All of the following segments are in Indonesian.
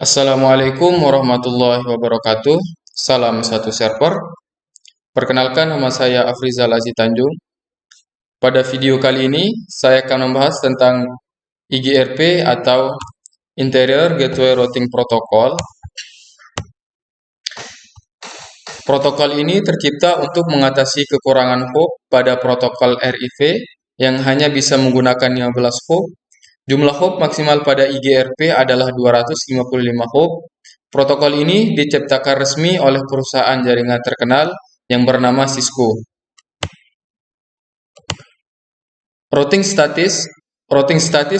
Assalamualaikum warahmatullahi wabarakatuh. Salam satu server. Perkenalkan, nama saya Afrizal Aziz Tanjung. Pada video kali ini, saya akan membahas tentang IGRP atau Interior Gateway Routing Protocol. Protokol ini tercipta untuk mengatasi kekurangan hop pada protokol RIV yang hanya bisa menggunakan 15 hop. Jumlah hop maksimal pada IGRP adalah 255 hop. Protokol ini diciptakan resmi oleh perusahaan jaringan terkenal yang bernama Cisco. Routing statis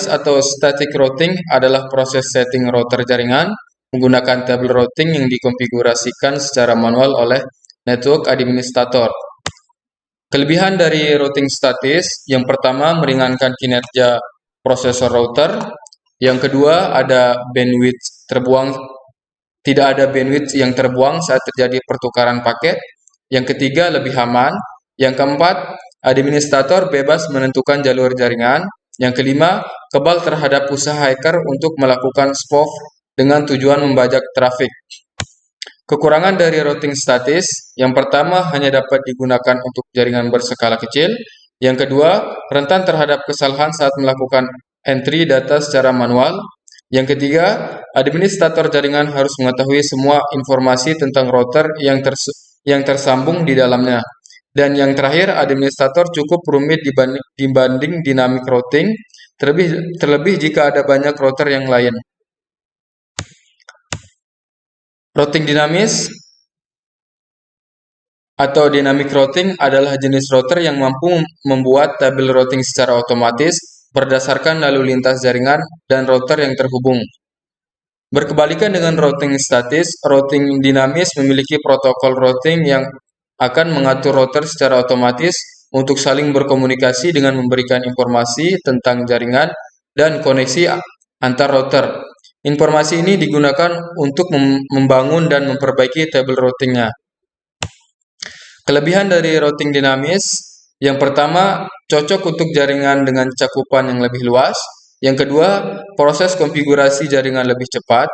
atau static routing adalah proses setting router jaringan menggunakan tabel routing yang dikonfigurasikan secara manual oleh network administrator. Kelebihan dari routing statis, yang pertama meringankan kinerja prosesor router, yang kedua tidak ada bandwidth yang terbuang saat terjadi pertukaran paket, yang ketiga lebih aman, yang keempat administrator bebas menentukan jalur jaringan, yang kelima kebal terhadap usaha hacker untuk melakukan spoof dengan tujuan membajak trafik. Kekurangan dari routing statis, yang pertama hanya dapat digunakan untuk jaringan berskala kecil, yang kedua rentan terhadap kesalahan saat melakukan entry data secara manual, yang ketiga administrator jaringan harus mengetahui semua informasi tentang router yang tersambung di dalamnya, dan yang terakhir administrator cukup rumit dibanding dynamic routing, terlebih jika ada banyak router yang lain. Routing dinamis atau dynamic routing adalah jenis router yang mampu membuat tabel routing secara otomatis berdasarkan lalu lintas jaringan dan router yang terhubung. Berkebalikan dengan routing statis, routing dinamis memiliki protokol routing yang akan mengatur router secara otomatis untuk saling berkomunikasi dengan memberikan informasi tentang jaringan dan koneksi antar router. Informasi ini digunakan untuk membangun dan memperbaiki tabel routingnya. Kelebihan dari routing dinamis, yang pertama, cocok untuk jaringan dengan cakupan yang lebih luas. Yang kedua, proses konfigurasi jaringan lebih cepat.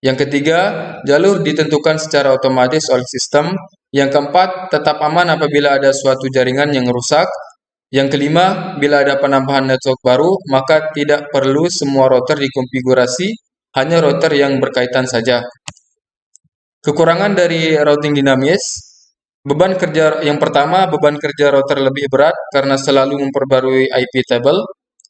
Yang ketiga, jalur ditentukan secara otomatis oleh sistem. Yang keempat, tetap aman apabila ada suatu jaringan yang rusak. Yang kelima, bila ada penambahan network baru, maka tidak perlu semua router dikonfigurasi, hanya router yang berkaitan saja. Kekurangan dari routing dinamis, yang pertama, beban kerja router lebih berat karena selalu memperbarui IP table.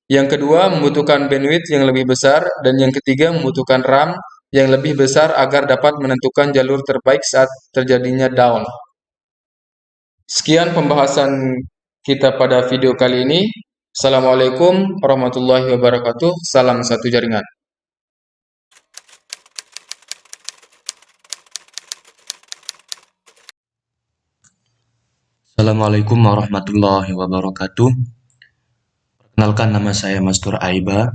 Yang kedua, membutuhkan bandwidth yang lebih besar, dan yang ketiga, membutuhkan RAM yang lebih besar agar dapat menentukan jalur terbaik saat terjadinya down. Sekian pembahasan kita pada video kali ini. Assalamualaikum warahmatullahi wabarakatuh. Salam satu jaringan. Assalamualaikum warahmatullahi wabarakatuh. Perkenalkan, nama saya Mastur Aiba.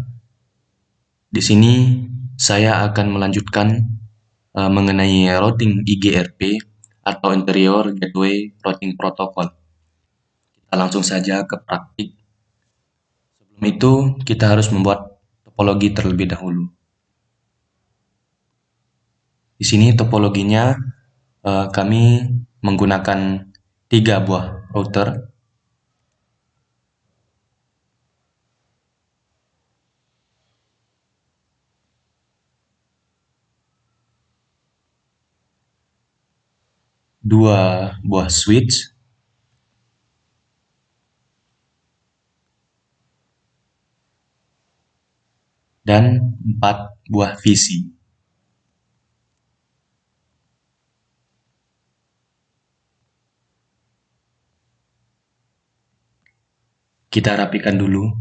Di sini saya akan melanjutkan mengenai routing IGRP atau Interior Gateway Routing Protocol. Kita langsung saja ke praktik. Sebelum itu, kita harus membuat topologi terlebih dahulu. Di sini topologinya kami menggunakan 3 buah router. Dua buah switch, dan 4 buah VC. Kita rapikan dulu.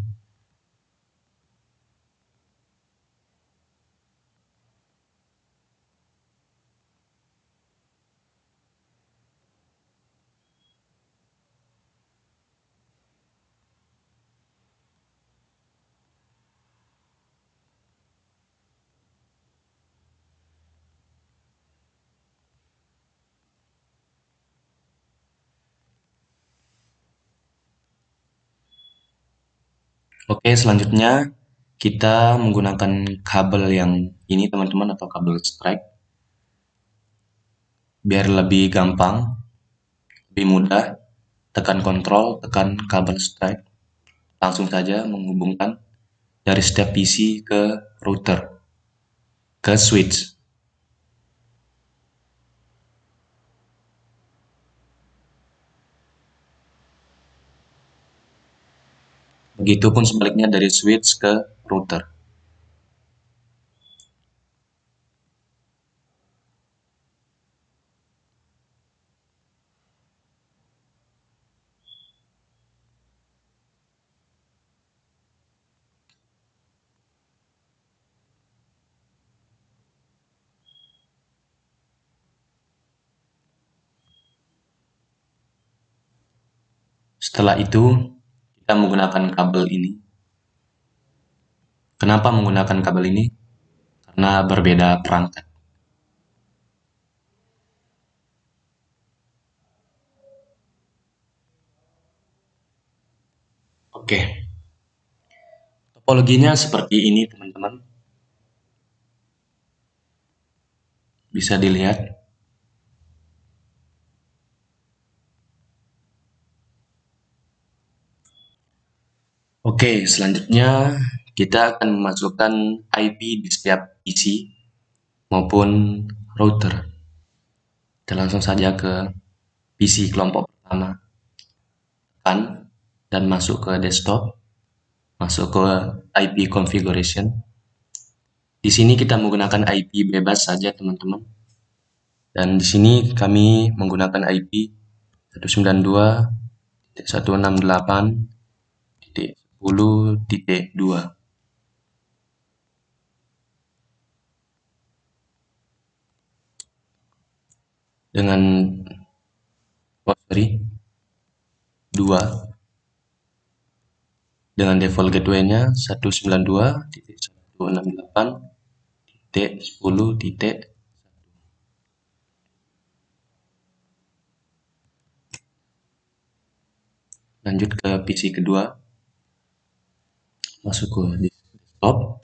Oke, selanjutnya kita menggunakan kabel yang ini teman-teman, atau kabel strike, biar lebih gampang, lebih mudah. Tekan kontrol, tekan kabel strike, langsung saja menghubungkan dari setiap PC ke router, ke switch. Begitupun sebaliknya dari switch ke router. Setelah itu, kita menggunakan kabel ini. Kenapa menggunakan kabel ini? Karena berbeda perangkat. Oke, topologinya seperti ini teman-teman. Bisa dilihat. Oke, selanjutnya kita akan memasukkan IP di setiap PC maupun router. Kita langsung saja ke PC kelompok pertama. Tekan dan masuk ke desktop. Masuk ke IP configuration. Di sini kita menggunakan IP bebas saja teman-teman. Dan di sini kami menggunakan IP 192.168.10.2. Dengan 2 dengan default gateway-nya 192.168.10.1. Lanjut ke PC kedua, masuk ke desktop,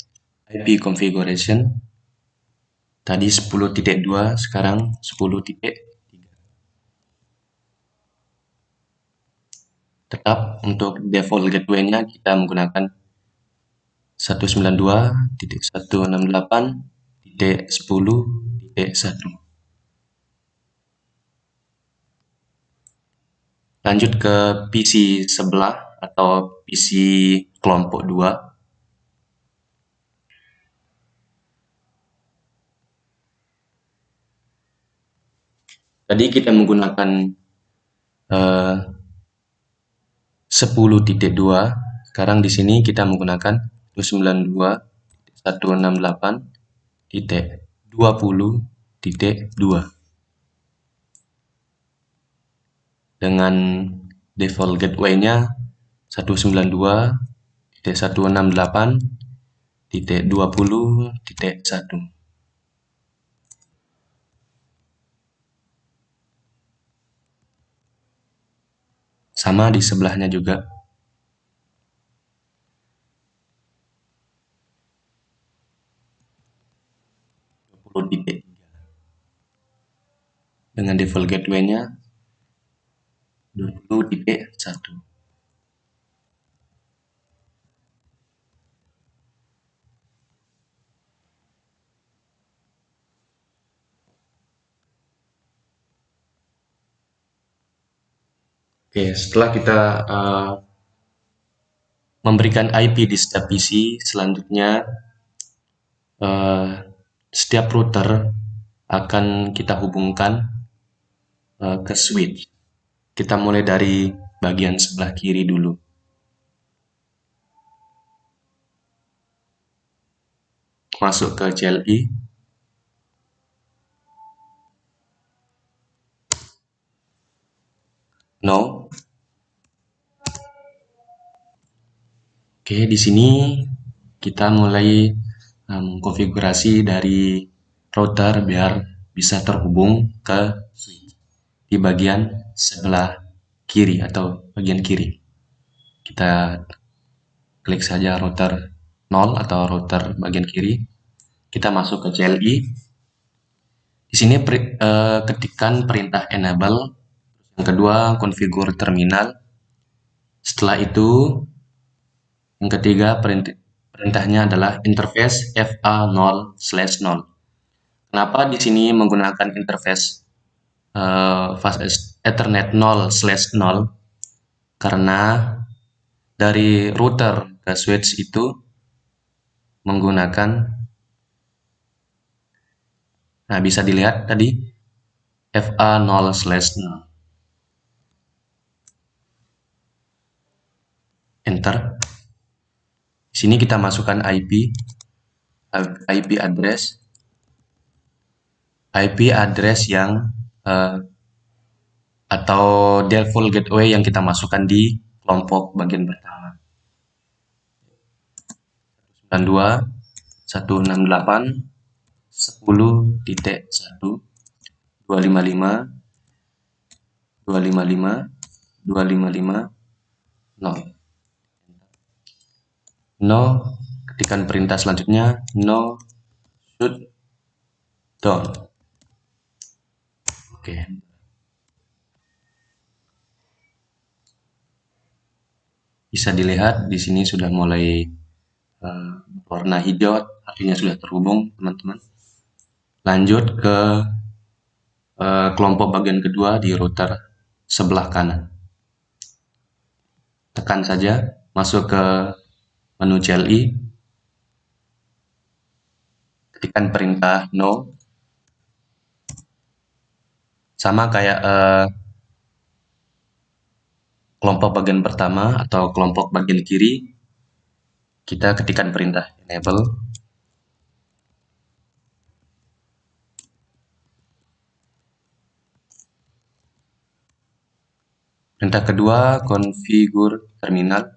IP configuration. Tadi 10.2, sekarang 10.3. Tetap untuk default gateway-nya kita menggunakan 192.168.10.1. Lanjut ke PC sebelah atau PC kelompok 2. Tadi kita menggunakan 10.2. Sekarang di sini kita menggunakan 192.168.20.2 dengan default gateway-nya 192.168.20.1. Sama di sebelahnya juga. Dengan default gateway-nya 20.1. Oke, setelah kita memberikan IP di setiap PC, selanjutnya setiap router akan kita hubungkan ke switch. Kita mulai dari bagian sebelah kiri dulu. Masuk ke CLI. No. Oke, di sini kita mulai konfigurasi dari router biar bisa terhubung ke switch di bagian sebelah kiri atau bagian kiri. Kita klik saja router 0 atau router bagian kiri. Kita masuk ke CLI. Di sini ketikkan perintah enable. Yang kedua, configure terminal. Setelah itu, yang ketiga perintahnya adalah interface FA0/0. Kenapa di sini menggunakan interface fast Ethernet 0/0? Karena dari router ke switch itu menggunakan, nah bisa dilihat tadi FA0/0. Enter. Di sini kita masukkan IP address yang atau default gateway yang kita masukkan di kelompok bagian pertama. 92.168.10.1.255.255.255.0. No, ketikkan perintah selanjutnya no shutdown. Oke. Bisa dilihat di sini sudah mulai warna hijau, artinya sudah terhubung, teman-teman. Lanjut ke kelompok bagian kedua di router sebelah kanan. Tekan saja, masuk ke menu CLI, ketikkan perintah no. Sama kayak kelompok bagian pertama atau kelompok bagian kiri, kita ketikkan perintah enable. Perintah kedua, configure terminal.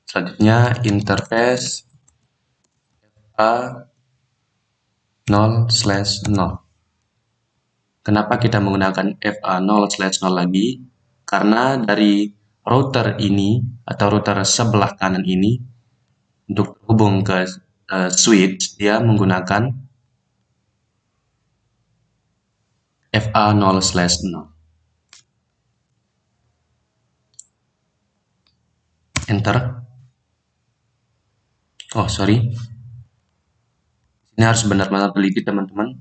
Selanjutnya, interface FA0/0. Kenapa kita menggunakan FA0/0 lagi? Karena dari router ini atau router sebelah kanan ini, untuk terhubung ke switch, dia menggunakan FA0/0. Enter. Oh, sorry. Ini harus benar-benar teliti, teman-teman.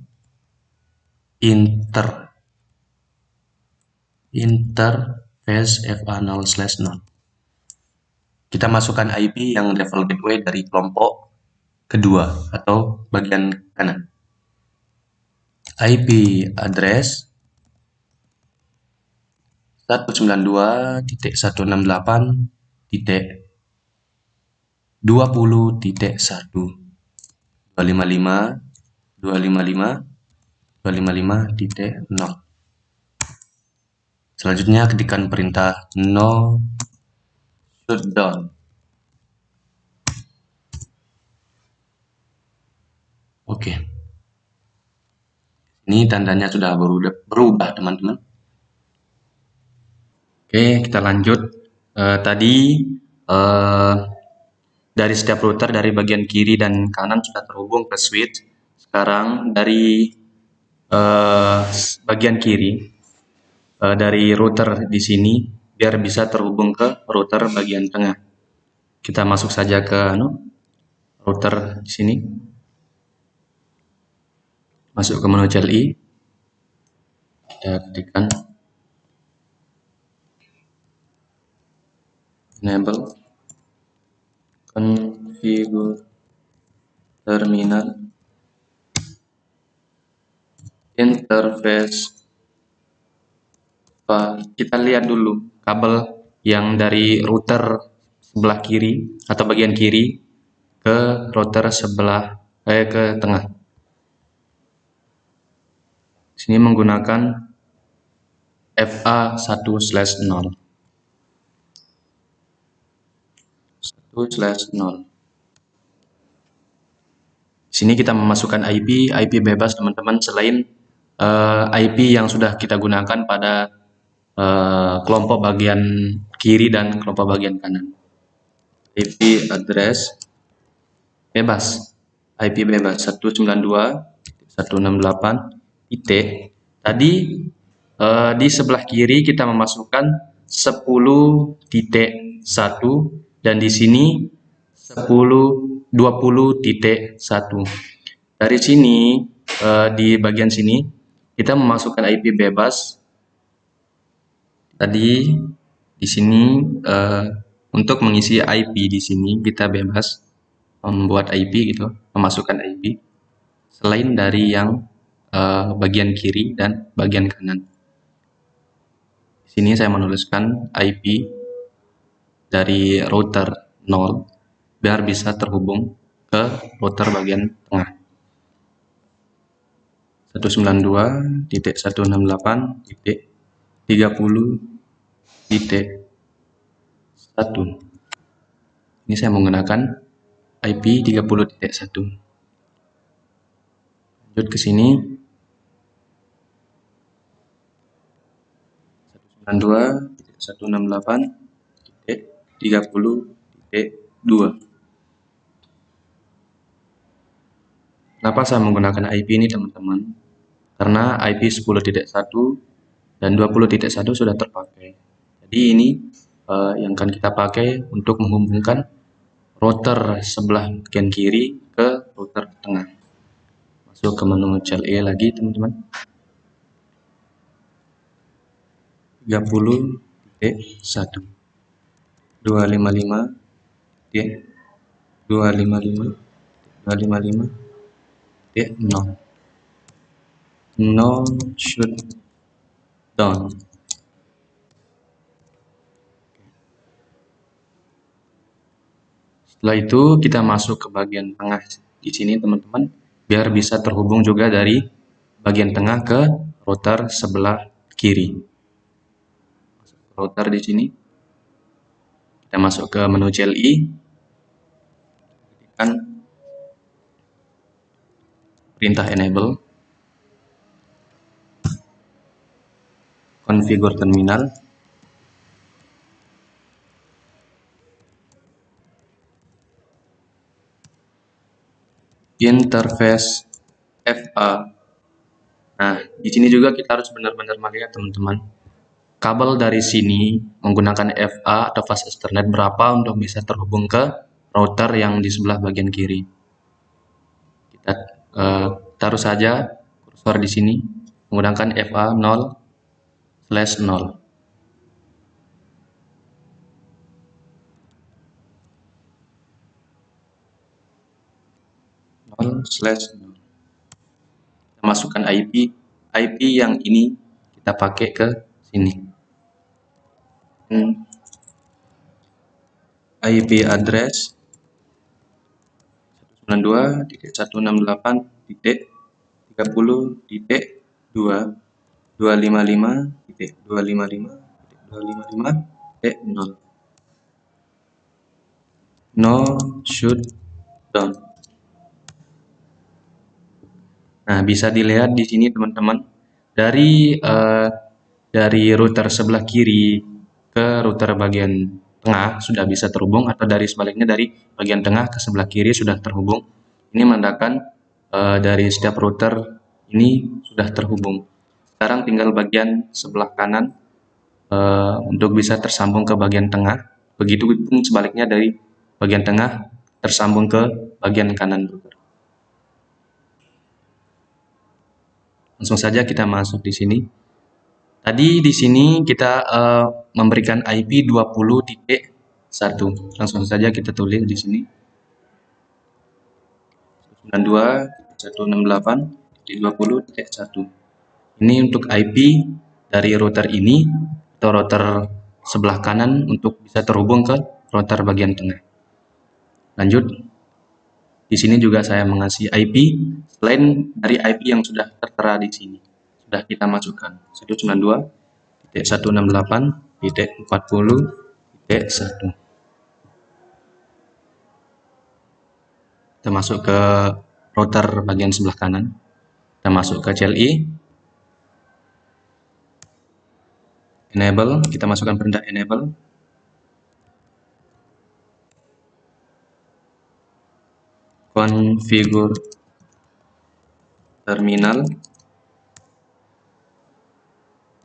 Interface FA0/0. Kita masukkan IP yang level gateway dari kelompok kedua atau bagian kanan. IP address 192.168.20.255.255.0. Selanjutnya ketikkan perintah no shutdown. Oke. Ini tandanya sudah berubah, teman-teman. Oke, kita lanjut. Tadi dari setiap router dari bagian kiri dan kanan sudah terhubung ke switch. Sekarang dari bagian kiri dari router di sini biar bisa terhubung ke router bagian tengah. Kita masuk saja ke router di sini. Masuk ke menu CLI. Kita ketikkan enable configure terminal interface. Kita lihat dulu kabel yang dari router sebelah kiri atau bagian kiri ke router sebelah ke tengah. Sini menggunakan FA1/0. 1/0. Sini kita memasukkan IP bebas, teman-teman, selain IP yang sudah kita gunakan pada kelompok bagian kiri dan kelompok bagian kanan. IP address bebas, IP bebas 192.168 titik. Tadi di sebelah kiri kita memasukkan 10.1 dan di sini 20.1. Dari sini di bagian sini kita memasukkan IP bebas. Tadi di sini untuk mengisi IP di sini kita bebas membuat IP gitu, memasukkan IP selain dari yang bagian kiri dan bagian kanan. Di sini saya menuliskan IP dari router 0 biar bisa terhubung ke router bagian tengah. 192.168.30.1. Ini saya menggunakan IP 30.1. Lanjut ke sini. 192.168.30.2. Kenapa saya menggunakan IP ini, teman-teman? Karena IP 10.1 dan 20.1 sudah terpakai. Jadi ini yang akan kita pakai untuk menghubungkan router sebelah bagian kiri ke router tengah. Masuk ke menu CLE lagi, teman-teman. 30.1 255 255 255 0 shutdown. Setelah itu kita masuk ke bagian tengah di sini, teman-teman, biar bisa terhubung juga dari bagian tengah ke router sebelah kiri. Router di sini. Kita masuk ke menu CLI. Tekan perintah enable. Configure terminal. Interface FA. Nah, di sini juga kita harus benar-benar melihat, teman-teman, kabel dari sini menggunakan FA atau fast Ethernet berapa untuk bisa terhubung ke router yang di sebelah bagian kiri. Kita taruh saja kursor di sini menggunakan FA 0/0. 0/0. Kita masukkan IP yang ini kita pakai ke sini. IP address 192.168.30.2 255.255.255.0 no shutdown. Nah, bisa dilihat di sini, teman-teman, dari router sebelah kiri ke router bagian tengah sudah bisa terhubung, atau dari sebaliknya dari bagian tengah ke sebelah kiri sudah terhubung. Ini menandakan dari setiap router ini sudah terhubung. Sekarang tinggal bagian sebelah kanan untuk bisa tersambung ke bagian tengah. Begitu pun sebaliknya dari bagian tengah tersambung ke bagian kanan router. Langsung saja kita masuk di sini. Tadi di sini kita memberikan IP 20.1. Langsung saja kita tulis di sini. 92.168.20.1. Ini untuk IP dari router ini atau router sebelah kanan untuk bisa terhubung ke router bagian tengah. Lanjut. Di sini juga saya mengasih IP selain dari IP yang sudah tertera di sini. Sudah kita masukkan 192.168.40.1. Kita masuk ke router bagian sebelah kanan. Kita masuk ke CLI. enable, kita masukkan perintah enable. Configure terminal,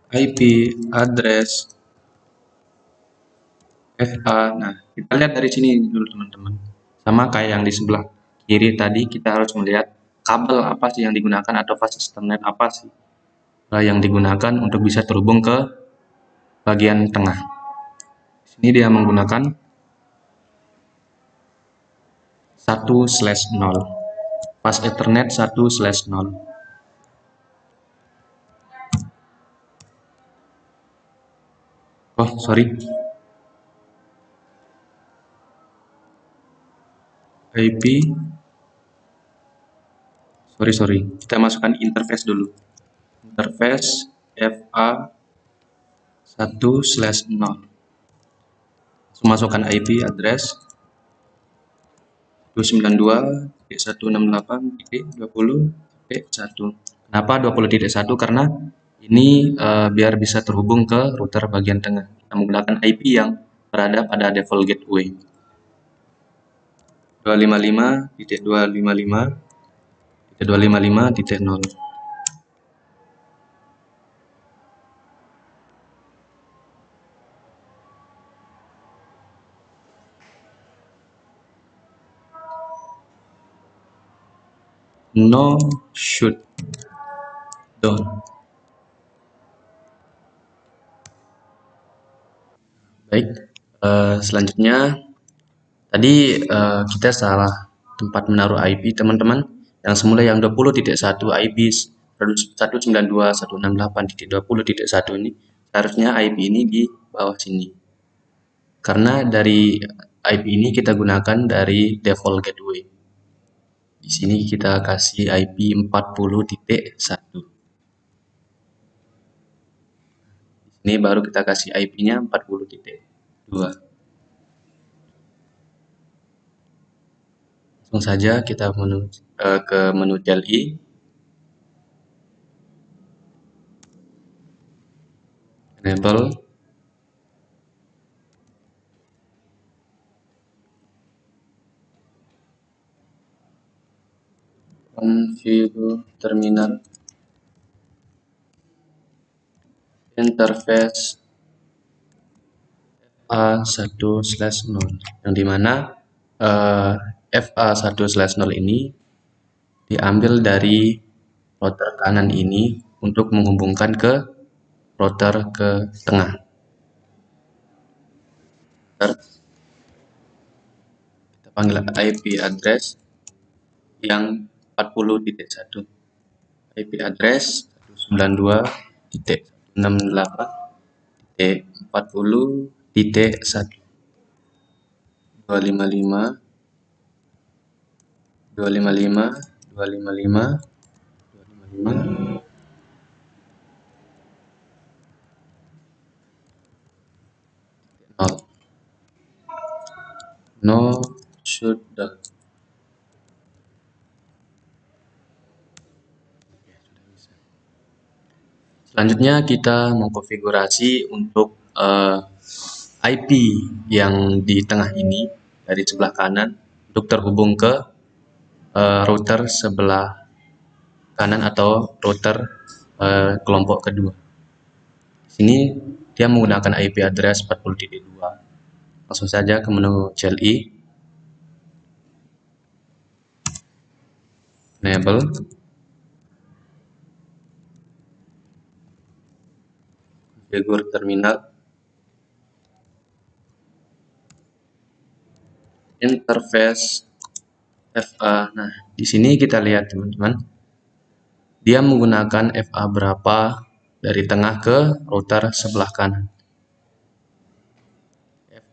IP address FA. Nah, kita lihat dari sini dulu teman-teman. Sama kayak yang di sebelah kiri tadi, kita harus melihat kabel apa sih yang digunakan atau fase Ethernet apa sih yang digunakan untuk bisa terhubung ke bagian tengah. Di sini dia menggunakan 1/0, fase Ethernet 1/0. Oh, sorry. IP. Sorry. Kita masukkan interface dulu. Interface FA 1/0. Masukkan IP address 292.168.20.1. Kenapa 20.1? Karena ini biar bisa terhubung ke router bagian tengah. Kita menggunakan IP yang berada pada default gateway. 255.255.255.0. No shoot down. Baik, selanjutnya tadi kita salah tempat menaruh IP teman-teman. Yang semula yang 20.1 IP 192.168.20.1 ini seharusnya IP ini di bawah sini. Karena dari IP ini kita gunakan dari default gateway. Di sini kita kasih IP 40.1. Ini baru kita kasih IP-nya 40.2. Langsung saja kita ke menu CLI. Enable. Configure terminal. Interface FA1/0, yang dimana FA1/0 ini diambil dari router kanan ini untuk menghubungkan ke router ke tengah. Kita panggil IP address yang 40.1. IP address 192.168.40.1. 255. No shoot down. Selanjutnya kita mengkonfigurasi untuk IP yang di tengah ini dari sebelah kanan untuk terhubung ke router sebelah kanan atau router kelompok kedua. Di sini dia menggunakan IP address 40.2. Langsung saja ke menu CLI. Enable. Configure terminal. Interface FA. Nah, di sini kita lihat teman-teman, dia menggunakan FA berapa dari tengah ke router sebelah kanan.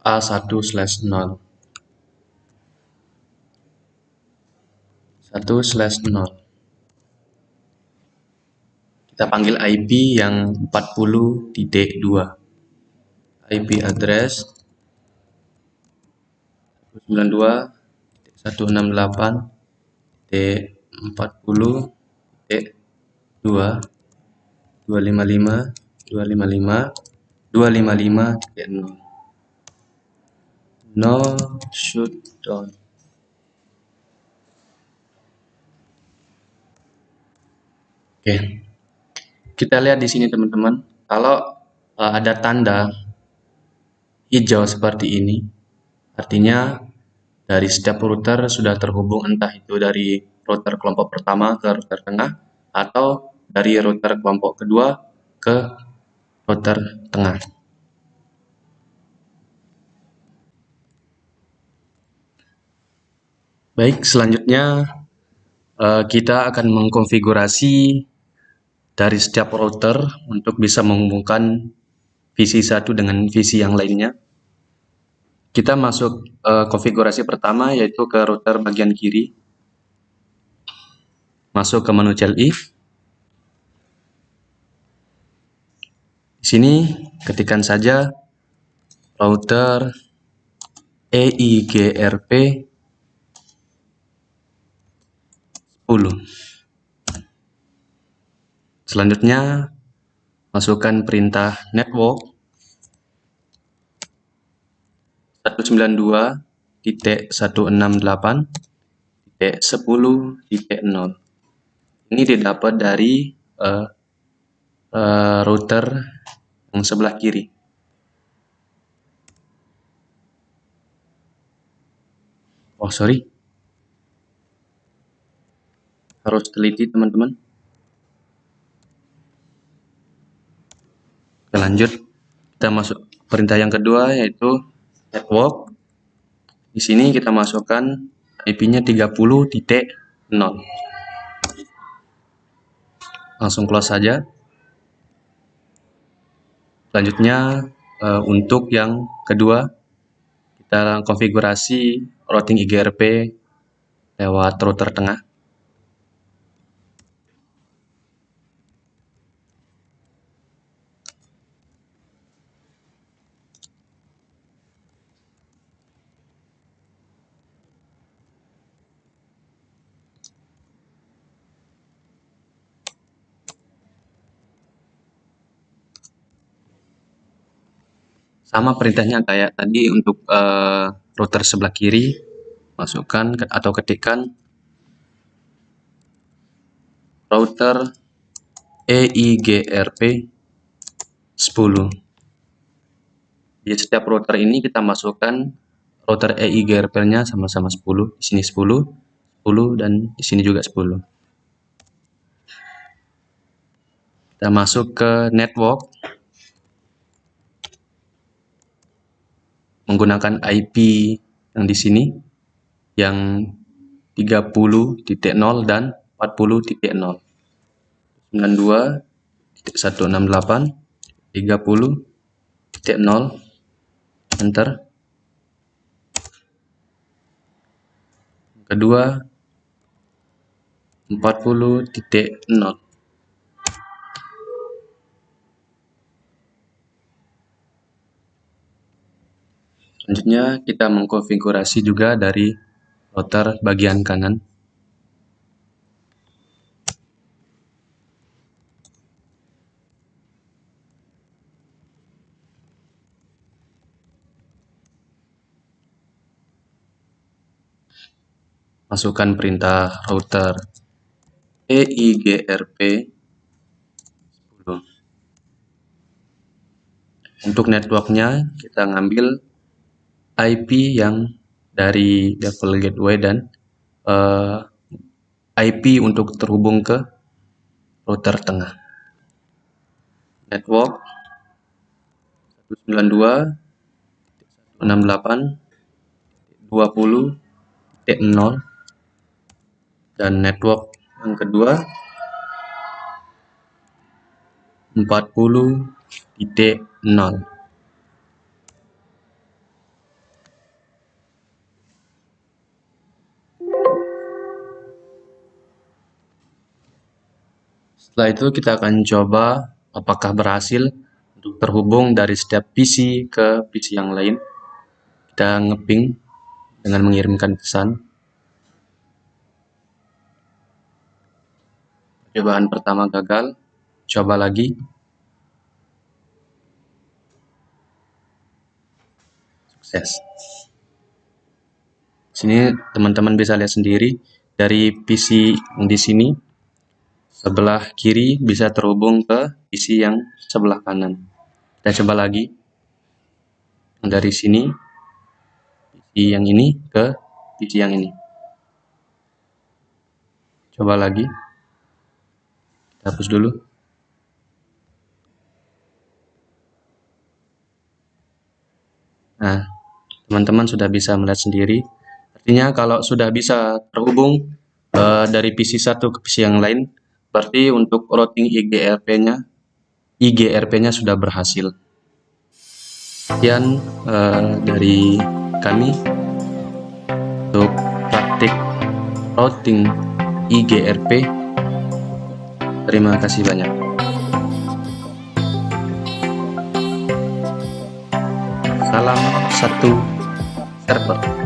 FA1/0. 1/0. Kita panggil IP yang 40.2. IP address 192.168.40.2. 255 255.0. No shutdown. Oke, kita lihat di sini teman-teman. Kalau ada tanda hijau seperti ini, artinya dari setiap router sudah terhubung, entah itu dari router kelompok pertama ke router tengah atau dari router kelompok kedua ke router tengah. Baik, selanjutnya kita akan mengkonfigurasi dari setiap router untuk bisa menghubungkan visi satu dengan visi yang lainnya. Kita masuk konfigurasi pertama, yaitu ke router bagian kiri. Masuk ke menu CLI. Di sini ketikkan saja router EIGRP 10. Selanjutnya masukkan perintah network 192.168.10.0. Ini didapat dari router yang sebelah kiri. Oh, sorry. Harus teliti, teman-teman. Kita lanjut. Kita masuk perintah yang kedua, yaitu network. Di sini kita masukkan IP-nya 30.0. Langsung close saja. Selanjutnya untuk yang kedua, kita konfigurasi routing IGRP lewat router tengah. Sama perintahnya kayak tadi untuk router sebelah kiri, masukkan atau ketikkan router EIGRP 10. Di setiap router ini kita masukkan router EIGRP-nya sama-sama 10. Di sini 10, 10, dan di sini juga 10. Kita masuk ke network menggunakan IP yang di sini yang 30.0 dan 40.0. 92.168.30.0. Enter. Kedua 40.0. Selanjutnya kita mengkonfigurasi juga dari router bagian kanan. Masukkan perintah router EIGRP 10. Untuk networknya kita ngambil IP yang dari level gateway dan IP untuk terhubung ke router tengah. Network 192.168.20.0 dan network yang kedua 40.0. Setelah itu kita akan coba apakah berhasil untuk terhubung dari setiap PC ke PC yang lain. Kita ngeping dengan mengirimkan pesan. Percobaan pertama gagal, coba lagi. akses. Sini teman-teman bisa lihat sendiri dari PC yang di sini sebelah kiri bisa terhubung ke PC yang sebelah kanan. Kita coba lagi. Dari sini PC yang ini ke PC yang ini. Coba lagi. Kita hapus dulu. Nah, teman-teman sudah bisa melihat sendiri. Artinya kalau sudah bisa terhubung dari PC satu ke PC yang lain, berarti untuk routing IGRP-nya sudah berhasil. Sekian dari kami untuk praktik routing IGRP. Terima kasih banyak. Salam satu server.